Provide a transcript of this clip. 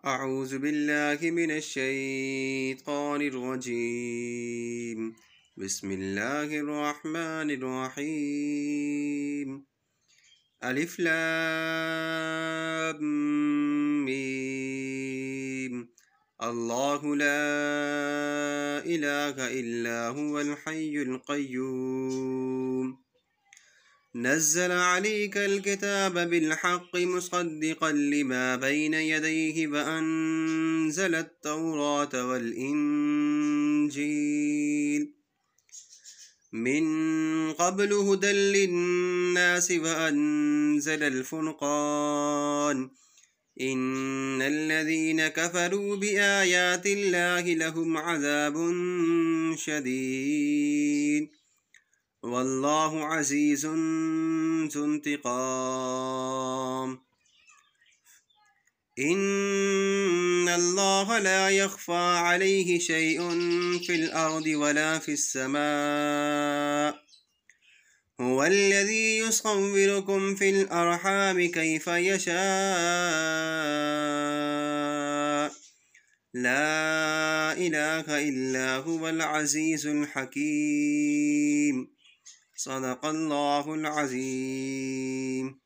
أعوذ بالله من الشيطان الرجيم. بسم الله الرحمن الرحيم. ألف لام ميم. الله لا إله إلا هو الحي القيوم. نزل عليك الكتاب بالحق مصدقا لما بين يديه وأنزل التوراة والإنجيل من قبل هدى للناس وأنزل الفرقان. إن الذين كفروا بآيات الله لهم عذاب شديد والله عزيز ذو انتقام. إن الله لا يخفى عليه شيء في الأرض ولا في السماء. هو الذي يصوركم في الأرحام كيف يشاء. لا إله إلا هو العزيز الحكيم. صدق الله العظيم.